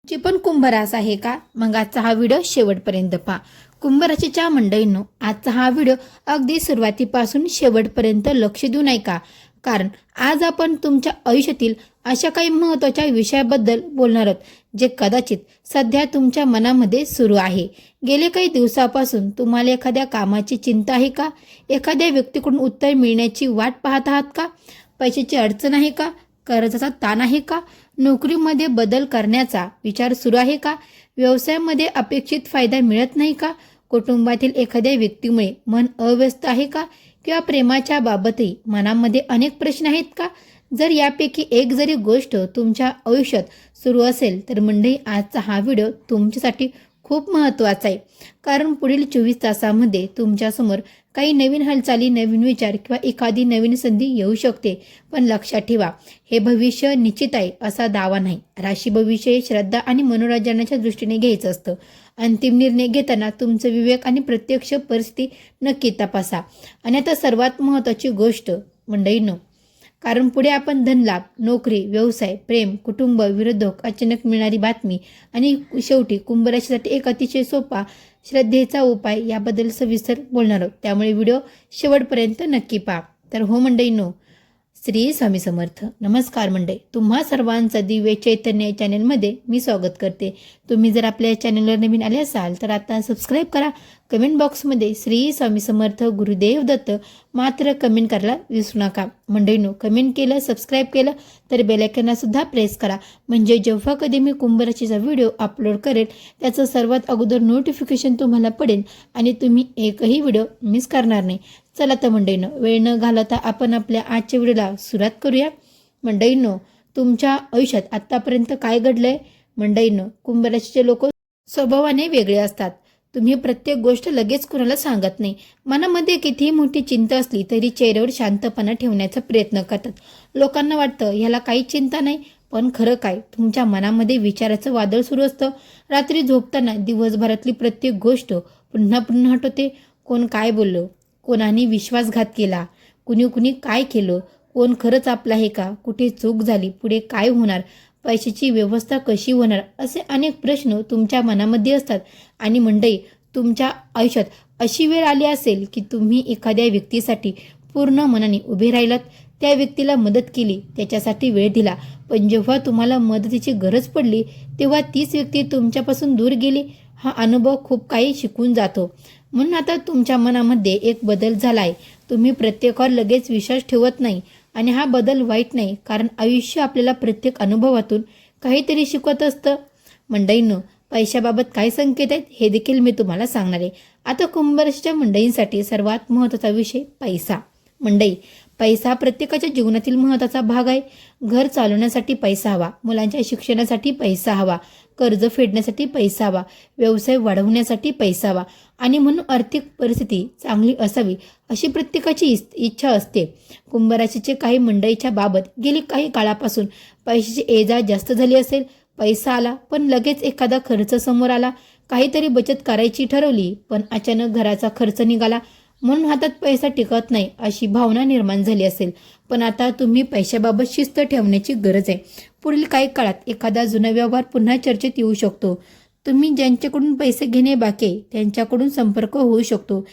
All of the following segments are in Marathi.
ची पण कुंभ रास आहे का? मग आजचा हा व्हिडिओ शेवटपर्यंत पहा. कुंभ राशीच्या मंडळींनो, आजचा हा व्हिडिओ अगदी सुरुवातीपासून शेवटपर्यंत लक्ष देऊन ऐका. कारण आज आपण तुमच्या आयुष्यातील अशा काही महत्त्वाच्या विषयाबद्दल बोलणार आहोत, जे कदाचित सध्या तुमच्या मनामध्ये सुरू आहे. गेले काही दिवसापासून तुम्हाला एखाद्या कामाची चिंता आहे का? एखाद्या व्यक्तीकडून उत्तर मिळण्याची वाट पाहत आहात का? पैशाची अडचण आहे का? कर्जाचा ताण आहे का? नोकरीमध्ये बदल करण्याचा विचार सुरू आहे का? व्यवसायामध्ये अपेक्षित फायदा मिळत नाही का? कुटुंबातील एखाद्या व्यक्तीमुळे मन अव्यस्त आहे का? किंवा प्रेमाच्या बाबतही मनामध्ये अनेक प्रश्न आहेत का? जर यापैकी एक जरी गोष्ट तुमच्या आयुष्यात सुरू असेल तर मंडळी, आजचा हा व्हिडिओ तुमच्यासाठी खूप महत्त्वाचा आहे. कारण पुढील 24 तासामध्ये तुमच्यासमोर काही नवीन हालचाली, नवीन विचार किंवा एखादी नवीन संधी येऊ शकते. पण लक्षात ठेवा, हे भविष्य निश्चित आहे असा दावा नाही. राशी भविष्य श्रद्धा आणि मनोरंजनाच्या दृष्टीने घ्यायचं असतं. अंतिम निर्णय घेताना तुमचं विवेक आणि प्रत्यक्ष परिस्थिती नक्की तपासा. आणि आता सर्वात महत्त्वाची गोष्ट मंडळींनो, कारण पुढे आपण धनलाभ, नोकरी, व्यवसाय, प्रेम, कुटुंब, विरोधक, अचानक मिळणारी बातमी आणि शेवटी कुंभ राशीसाठी एक अतिशय सोपा श्रद्धेचा उपाय याबद्दल सविस्तर बोलणार आहोत. त्यामुळे व्हिडिओ शेवटपर्यंत नक्की पहा. तर हो मंडळींनो, श्री स्वामी समर्थ. नमस्कार मंडळी, तुम्हा सर्वांचं दिव्य चैतन्य चॅनलमध्ये मी स्वागत करते. तुम्ही जर आपल्या चॅनलवर नवीन आले असाल तर आता सबस्क्राईब करा. कमेंट बॉक्समध्ये श्री स्वामी समर्थ गुरुदेव दत्त मात्र कमेंट करायला विसरू नका. मंडळींनो, कमेंट केलं, सबस्क्राईब केलं तर बेल आयकॉनला सुद्धा प्रेस करा. म्हणजे जेव्हा कधी मी कुंभ राशीचा व्हिडिओ अपलोड करेल त्याचं सर्वात अगोदर नोटिफिकेशन तुम्हाला पडेल आणि तुम्ही एकही व्हिडिओ मिस करणार नाही. चला तर मंडळींनो, वेळ न घालवता आपण आपल्या आजच्या व्हिडिओला सुरुवात करूया. मंडळींनो, तुमच्या आयुष्यात आत्तापर्यंत काय घडलंय? मंडळींनो, कुंभ राशीचे लोक स्वभावाने वेगळे असतात. तुम्ही प्रत्येक गोष्ट लगेच कुणाला सांगत नाही. मनामध्ये कितीही मोठी चिंता असली तरी चेहऱ्यावर शांतपणा ठेवण्याचा प्रयत्न करतात. लोकांना वाटतं ह्याला काही चिंता नाही, पण खरं काय, तुमच्या मनामध्ये विचाराचं वादळ सुरू असतं. रात्री झोपताना दिवसभरातली प्रत्येक गोष्ट पुन्हा पुन्हा आठवते. कोण काय बोललं, कोणाने विश्वासघात केला, कुणी काय केलं, कोण खरंच आपलं आहे का, कुठे चूक झाली, पुढे काय होणार, पैशाची व्यवस्था कशी होणार, असे अनेक प्रश्न तुमच्या मनामध्ये असतात. आणि मंडळी, तुमच्या आयुष्यात अशी वेळ आली असेल की तुम्ही एखाद्या व्यक्तीसाठी पूर्ण मनाने उभे राहिलात, त्या व्यक्तीला मदत केली, त्याच्यासाठी वेळ दिला. पण जेव्हा तुम्हाला मदतीची गरज पडली तेव्हा तीच व्यक्ती तुमच्यापासून दूर गेली. हा अनुभव खूप काही शिकून जातो. म्हणून आता तुमच्या मनामध्ये एक बदल झाला आहे. तुम्ही प्रत्येकावर लगेच विश्वास ठेवत नाही. आणि हा बदल वाईट नाही, कारण आयुष्य आपल्याला प्रत्येक अनुभवातून काहीतरी शिकवत असतं. मंडळींनो, पैशाबाबत काय संकेत आहेत हे देखील मी तुम्हाला सांगणार आहे. आता कुंभ राशीच्या मंडळींसाठी सर्वात महत्त्वाचा विषय पैसा. मंडळी, पैसा प्रत्येकाच्या जीवनातील महत्त्वाचा भाग आहे. घर चालवण्यासाठी पैसा हवा, मुलांच्या शिक्षणासाठी पैसा हवा, कर्ज फेडण्यासाठी पैसा हवा, व्यवसाय वाढवण्यासाठी पैसा हवा. आणि म्हणून आर्थिक परिस्थिती चांगली असावी अशी प्रत्येकाची इच्छा असते. कुंभ राशीचे काही मंडळीच्या बाबत गेली काही काळापासून पैशाची ये-जा जास्त झाली असेल. पैसा आला पण लगेच एखादा खर्च समोर आला. काहीतरी बचत करायची ठरवली पण अचानक घराचा खर्च निघाला, म्हणून हातात पैसा टिकत नाही अशी भावना निर्माण झाली असेल. पण आता तुम्ही पैशाबाबत शिस्त ठेवण्याची गरज आहे. पुढील काही काळात एखादा जुना व्यवहार पुन्हा चर्चेत येऊ शकतो. तुम्ही ज्यांच्याकडून पैसे घेणे बाकी आहे त्यांच्याकडून संपर्क होऊ शकतो.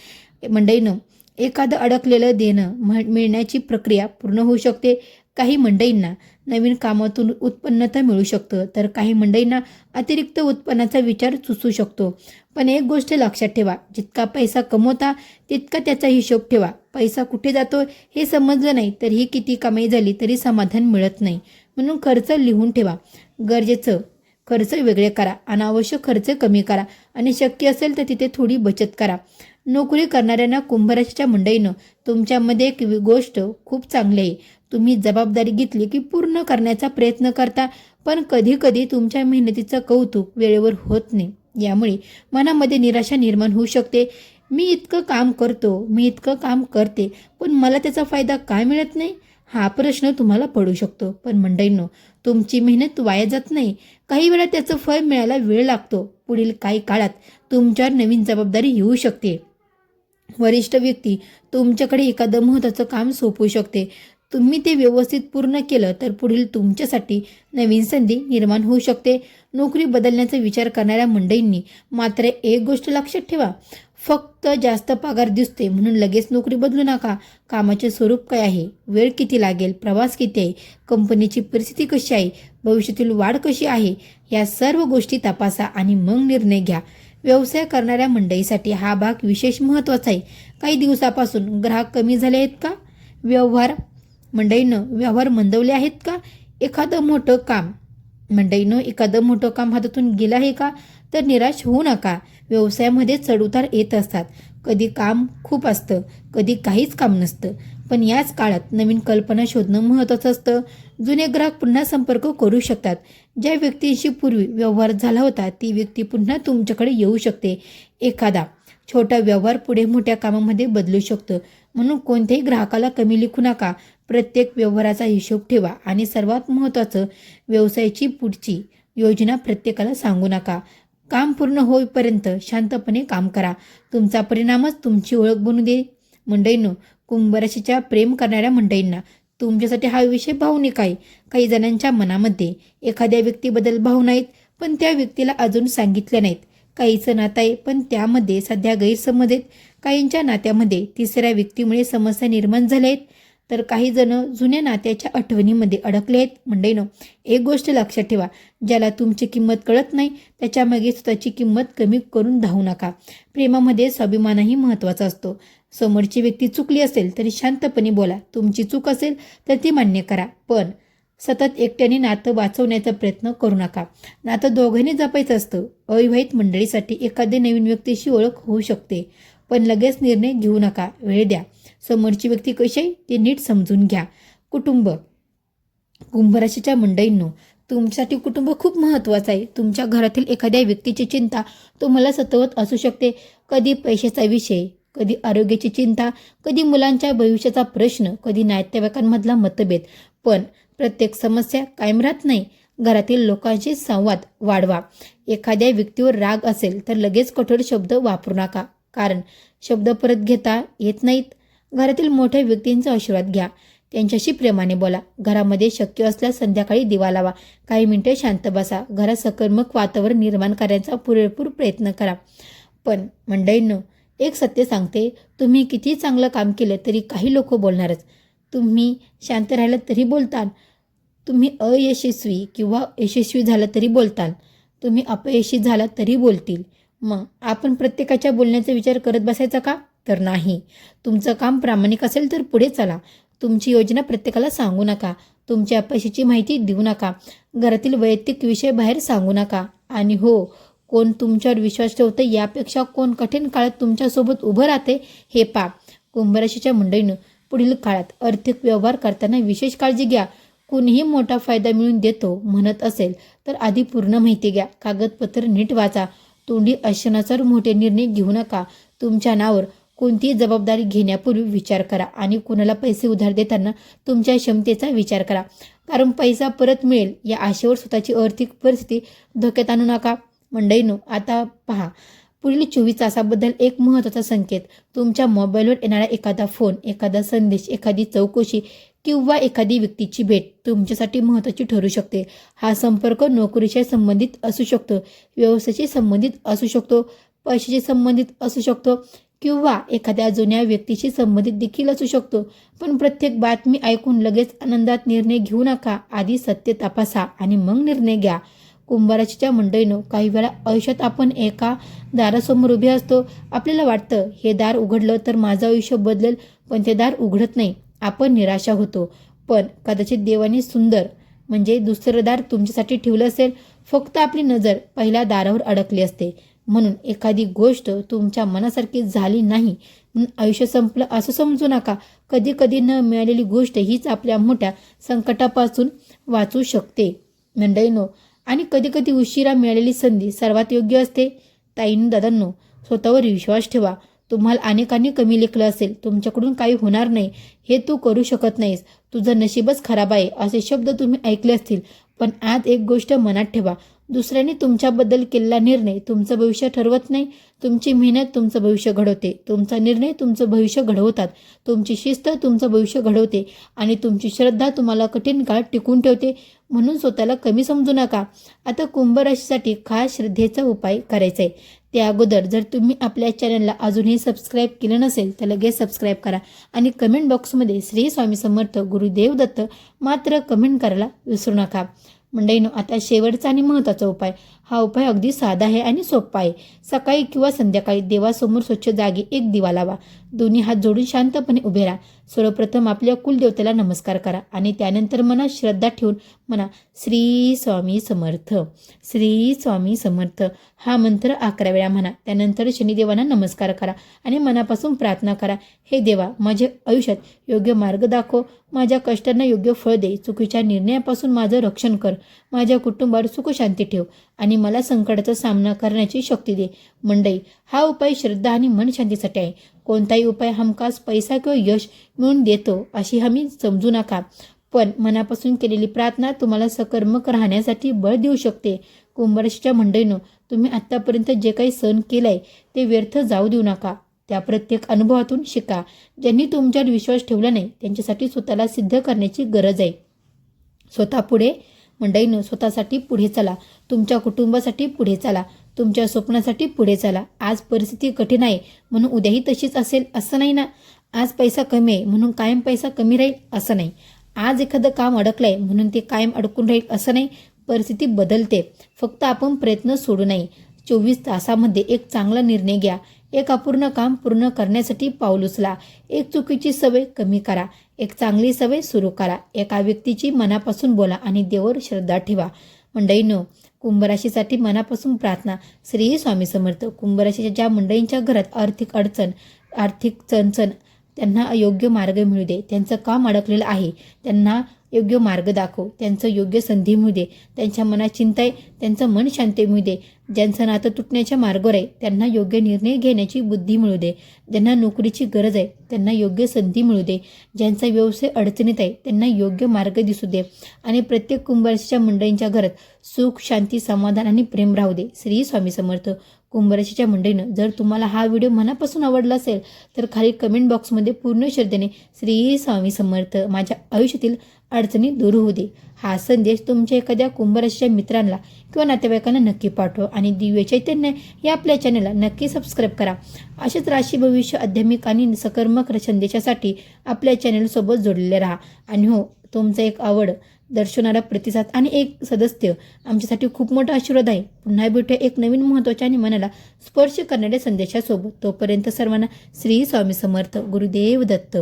मंडळींनो, एखादं अडकलेलं देणं मिळण्याची प्रक्रिया पूर्ण होऊ शकते. काही मंडळींना नवीन कामातून उत्पन्न तर मिळू शकतं, तर काही मंडळींना अतिरिक्त उत्पन्नाचा विचार सुचू शकतो. पण एक गोष्ट लक्षात ठेवा, जितका पैसा कमवता तितका त्याचा हिशोब ठेवा. पैसा कुठे जातो हे समजलं नाही तर ही किती कमाई झाली तरी समाधान मिळत नाही. म्हणून खर्च लिहून ठेवा. गरजेचं खर्च वेगळे करा, अनावश्यक खर्च कमी करा आणि शक्य असेल तर तिथे थोडी बचत करा. नोकरी करणाऱ्यांना कुंभ राशीच्या मंडळीनं, तुमच्यामध्ये एक गोष्ट खूप चांगली आहे. तुम्ही जबाबदारी घेतली की पूर्ण करण्याचा प्रयत्न करता, पण कधी कधी तुमच्या मेहनतीचं कौतुक वेळेवर होत नाही. यामुळे मनामध्ये निराशा निर्माण होऊ शकते. मी इतकं काम करतो, मी इतकं काम करते, पण मला त्याचा फायदा काय मिळत नाही, हा प्रश्न तुम्हाला पडू शकतो. पण मंडळींनो, तुमची मेहनत वाया जात नाही. काही वेळा त्याचं फळ मिळायला वेळ लागतो. पुढील काही काळात तुमच्यावर नवीन जबाबदारी येऊ शकते. वरिष्ठ व्यक्ती तुमच्याकडे एखादं महत्त्वाचं काम सोपवू शकते. तुम्ही ते व्यवस्थित पूर्ण केलं तर पुढील तुमच्यासाठी नवीन संधी निर्माण होऊ शकते. नोकरी बदलण्याचा विचार करणाऱ्या मंडळींनी मात्र एक गोष्ट लक्षात ठेवा, फक्त जास्त पगार दिसते म्हणून लगेच नोकरी बदलू नका. कामाचे स्वरूप काय आहे, वेळ किती लागेल, प्रवास किती आहे, कंपनीची परिस्थिती कशी आहे, भविष्यातील वाढ कशी आहे, या सर्व गोष्टी तपासा आणि मग निर्णय घ्या. व्यवसाय करणाऱ्या मंडळीसाठी हा भाग विशेष महत्त्वाचा आहे. काही दिवसापासून ग्राहक कमी झाले आहेत का? व्यवहार मंदवले आहेत का? एखादं मोठं काम हातातून गेलं आहे का? तर निराश होऊ नका. व्यवसायामध्ये चढउतार येत असतात. कधी काम खूप असतं, कधी काहीच काम नसतं. पण याच काळात नवीन कल्पना शोधणं महत्त्वाचं असतं. जुने ग्राहक पुन्हा संपर्क करू शकतात. ज्या व्यक्तींशी पूर्वी व्यवहार झाला होता ती व्यक्ती पुन्हा तुमच्याकडे येऊ शकते. एखादा छोटा व्यवहार पुढे मोठ्या कामामध्ये बदलू शकतो. म्हणून कोणत्याही ग्राहकाला कमी लेखू नका. प्रत्येक व्यवहाराचा हिशोब ठेवा आणि सर्वात महत्त्वाचं, व्यवसायाची पुढची योजना प्रत्येकाला सांगू नका. काम पूर्ण होईपर्यंत शांतपणे काम करा. तुमचा परिणामच तुमची ओळख बनू दे. मंडळींनो, कुंभ राशीच्या प्रेम करणाऱ्या मंडळींना तुमच्यासाठी हा विषय भावनिक आहे. काही जणांच्या मनामध्ये एखाद्या व्यक्तीबद्दल भावना आहेत, पण त्या व्यक्तीला अजून सांगितल्या नाहीत. काहीचं नातं आहे, पण त्यामध्ये सध्या गैरसमज आहेत. काहींच्या नात्यामध्ये तिसऱ्या व्यक्तीमुळे समस्या निर्माण झाल्या आहेत, तर काही जण जुन्या नात्याच्या आठवणीमध्ये अडकले आहेत. मंडळींनो, एक गोष्ट लक्षात ठेवा, ज्याला तुमची किंमत कळत नाही त्याच्यामागे स्वतःची किंमत कमी करून धावू नका. प्रेमामध्ये स्वाभिमानही महत्त्वाचा असतो. समोरची व्यक्ती चुकली असेल तरी शांतपणे बोला. तुमची चूक असेल तर ती मान्य करा, पण सतत एकट्याने नातं वाचवण्याचा प्रयत्न करू नका. नातं दोघांनी जपायचं असतं. अविवाहित मंडळीसाठी एखाद्या नवीन व्यक्तीशी ओळख होऊ शकते, पण लगेच निर्णय घेऊ नका. वेळ द्या. समोरची व्यक्ती कशी आहे ते नीट समजून घ्या. कुटुंब. कुंभ राशीच्या मंडळींनो, तुमच्यासाठी कुटुंब खूप महत्त्वाचं आहे. तुमच्या घरातील एखाद्या व्यक्तीची चिंता तुम्हाला सतत असू शकते. कधी पैशाचा विषय, कधी आरोग्याची चिंता, कधी मुलांच्या भविष्याचा प्रश्न, कधी नातेवाईकांमधला मतभेद. पण प्रत्येक समस्या कायम राहत नाही. घरातील लोकांशी संवाद वाढवा. एखाद्या व्यक्तीवर राग असेल तर लगेच कठोर शब्द वापरू नका, कारण शब्द परत घेता येत नाहीत. घरातील मोठ्या व्यक्तींचा आशीर्वाद घ्या. त्यांच्याशी प्रेमाने बोला. घरामध्ये शक्य असल्यास संध्याकाळी दिवा लावा. काही मिनिटे शांत बसा. घरात सकारात्मक वातावरण निर्माण करण्याचा पुरेपूर प्रयत्न करा. पण मंडळींनो, एक सत्य सांगते, तुम्ही किती चांगलं काम केलं तरी काही लोक बोलणारच. तुम्ही शांत राहिलं तरी बोलताल. तुम्ही अयशस्वी किंवा यशस्वी झाला तरी बोलताल. तुम्ही अपयशी झाला तरी बोलतील. मग आपण प्रत्येकाच्या बोलण्याचा विचार करत बसायचा का? तर नाही. तुमचं काम प्रामाणिक असेल तर पुढे चला. तुमची योजना प्रत्येकाला सांगू नका. तुमच्या अपयशाची माहिती देऊ नका. घरातील वैयक्तिक विषय बाहेर सांगू नका. आणि हो, कोण तुमच्यावर विश्वास ठेवतं यापेक्षा कोण कठीण काळात तुमच्यासोबत उभं राहते हे पहा. कुंभ राशीच्या मंडळीनं, पुढील काळात आर्थिक व्यवहार करताना विशेष काळजी घ्या. कोणीही मोठा फायदा मिळवून देतो म्हणत असेल तर आधी पूर्ण माहिती घ्या. कागदपत्र नीट वाचा. तोंडी अशानुसार मोठे निर्णय घेऊ नका. तुमच्या नावावर कोणतीही जबाबदारी घेण्यापूर्वी विचार करा आणि कुणाला पैसे उधार देताना तुमच्या क्षमतेचा विचार करा, कारण पैसा परत मिळेल या आशेवर स्वतःची आर्थिक परिस्थिती धोक्यात आणू नका. मंडळींनो, आता पहा, पुढील 24 तासाबद्दल एक महत्त्वाचा संकेत. तुमच्या मोबाईलवर येणारा एखादा फोन, एखादा संदेश, एखादी चौकशी किंवा एखादी व्यक्तीची भेट तुमच्यासाठी महत्त्वाची ठरू शकते. हा संपर्क नोकरीशी संबंधित असू शकतो, व्यवसायाशी संबंधित असू शकतो, पैशाशी संबंधित असू शकतो किंवा एखाद्या जुन्या व्यक्तीशी संबंधित देखील असू शकतो. पण प्रत्येक बातमी ऐकून लगेच आनंदात निर्णय घेऊ नका. आधी सत्य तपासा आणि मग निर्णय घ्या. कुंभ राशीच्या मंडळीनं, काही वेळा आयुष्यात आपण एका दारासमोर उभे असतो. आपल्याला वाटतं हे दार उघडलं तर माझं आयुष्य बदलेल, पण ते दार उघडत नाही. आपण निराशा होतो. पण कदाचित देवाने सुंदर दुसरं दार तुमच्यासाठी ठेवलं असेल. फक्त आपली नजर पहिल्या दारावर अडकली असते. म्हणून एखादी गोष्ट तुमच्या मनासारखी झाली नाही म्हणून आयुष्य संपलं असं समजू नका. कधी कधी न मिळालेली गोष्ट हीच आपल्या मोठ्या संकटापासून वाचू शकते. मंडळींनो, आणि कधी कधी उशिरा मिळालेली संधी सर्वात योग्य असते. ताईंनो, दादांनो, स्वतःवर विश्वास ठेवा. तुम्हाला अनेकांनी कमी लेखलं असेल, तुमच्याकडून काही होणार नाही, हे तू करू शकत नाहीस, तुझं नशीबच खराब आहे, असे शब्द तुम्ही ऐकले असतील. पण आज एक गोष्ट मनात ठेवा, दुसऱ्याने तुमच्याबद्दल केलेला निर्णय तुमचं भविष्य ठरवत नाही. तुमची मेहनत तुमचं भविष्य घडवते. तुमचा निर्णय तुमचं भविष्य घडवतात. तुमची शिस्त तुमचं भविष्य घडवते आणि तुमची श्रद्धा तुम्हाला कठीण काळ टिकून ठेवते. म्हणून स्वतःला कमी समजू नका. आता कुंभ राशीसाठी खास श्रद्धेचा उपाय करायचा आहे. त्या अगोदर जर तुम्ही आपल्या चॅनलला अजूनही सबस्क्राईब केलं नसेल तर लगेच सबस्क्राईब करा आणि कमेंट बॉक्समध्ये श्री स्वामी समर्थ गुरुदेव दत्त मात्र कमेंट करायला विसरू नका. मंडळींनो, आता शेवटचा आणि महत्त्वाचा उपाय. हा उपाय अगदी साधा आहे आणि सोपा आहे. सकाळी किंवा संध्याकाळी देवासमोर स्वच्छ जागी एक दिवा लावा. दोन्ही हात जोडून शांतपणे उभे राहा. सर्वप्रथम आपल्या कुलदेवतेला नमस्कार करा आणि त्यानंतर मनात श्रद्धा ठेवून म्हणा, श्री स्वामी समर्थ, श्री स्वामी समर्थ हा मंत्र 11 वेळा म्हणा. त्यानंतर शनिदेवांना नमस्कार करा आणि मनापासून प्रार्थना करा, हे देवा, माझ्या आयुष्यात योग्य मार्ग दाखव, माझ्या कष्टांना योग्य फळ दे, चुकीच्या निर्णयापासून माझं रक्षण कर, माझ्या कुटुंबावर सुख शांती ठेव आणि मला संकटाचा सामना करण्याची शक्ती दे. मंडळी, हा उपाय श्रद्धा आणि मन शांतीसाठी आहे. कोणताही उपाय हमखास पैसा किंवा यश मिळवून देतो अशी हमी समजू नका, पण मनापासून केलेली प्रार्थना तुम्हाला सकर्मक राहण्यासाठी बळ देऊ शकते. कुंभ राशीच्या मंडळींनो, तुम्ही आत्तापर्यंत जे काही सहन केलंय ते व्यर्थ जाऊ देऊ नका. त्या प्रत्येक अनुभवातून शिका. ज्यांनी तुमच्यावर विश्वास ठेवला नाही त्यांच्यासाठी स्वतःला सिद्ध करण्याची गरज आहे. स्वतःसाठी पुढे चला. तुमच्या कुटुंबासाठी पुढे चला. तुमच्या स्वप्नासाठी पुढे चला. आज परिस्थिती कठीण आहे म्हणून उद्याही तशीच असेल असं नाही ना. आज पैसा कमी आहे म्हणून कायम पैसा कमी राहील असं नाही. आज एखादं काम अडकलंय म्हणून ते कायम अडकून राहील असं नाही. परिस्थिती बदलते, फक्त आपण प्रयत्न सोडू नये. 24 तासामध्ये एक चांगला निर्णय घ्या. एक अपूर्ण काम पूर्ण करण्यासाठी पाऊल उचला. एक चुकीची सवय कमी करा. एक चांगली सवय सुरू करा. एका व्यक्तीची मनापासून बोला आणि देवावर श्रद्धा ठेवा. मंडळींनो, कुंभ राशीसाठी मनापासून प्रार्थना. श्री स्वामी समर्थ. कुंभ राशीच्या ज्या मंडळींच्या घरात आर्थिक अडचण, आर्थिक चणचण, त्यांना योग्य मार्ग मिळू दे. त्यांचं काम अडकलेलं आहे, त्यांना योग्य मार्ग दाखव. त्यांचं योग्य संधी मिळू दे. त्यांच्या मनात चिंता आहे, त्यांचं मन शांत मिळू दे. ज्यांचं नातं तुटण्याच्या मार्गावर आहे त्यांना योग्य निर्णय घेण्याची बुद्धी मिळू दे. ज्यांना नोकरीची गरज आहे त्यांना योग्य संधी मिळू दे. ज्यांचा व्यवसाय अडचणीत आहे त्यांना योग्य मार्ग दिसू दे. आणि प्रत्येक कुंभ राशीच्या मंडळींच्या घरात सुख, शांती, समाधान आणि प्रेम राहू दे. श्री स्वामी समर्थ. कुंभ राशीच्या मंडळीनं, जर तुम्हाला हा व्हिडिओ मनापासून आवडला असेल तर खाली कमेंट बॉक्समध्ये पूर्ण श्रद्धेने श्री स्वामी समर्थ, माझ्या आयुष्यातील अडचणी दूर होऊ दे हा संदेश तुमच्या एखाद्या कुंभ राशीच्या मित्रांना किंवा नातेवाईकांना नक्की पाठवा. आणि दिव्य चैतन्य या आपल्या चॅनलला नक्की सबस्क्राईब करा. अशाच राशी, भविष्य, आध्यात्मिक आणि सकर्मक संदेशासाठी आपल्या चॅनलसोबत जोडलेले राहा. आणि हो, तुमचं एक आवड दर्शवणारा प्रतिसाद आणि एक सदस्य आमच्यासाठी खूप मोठा आशीर्वाद आहे. पुन्हा भेटूया एक नवीन महत्त्वाच्या आणि मनाला स्पर्श करणाऱ्या संदेशासोबत. तोपर्यंत सर्वांना श्री स्वामी समर्थ. गुरुदेव दत्त.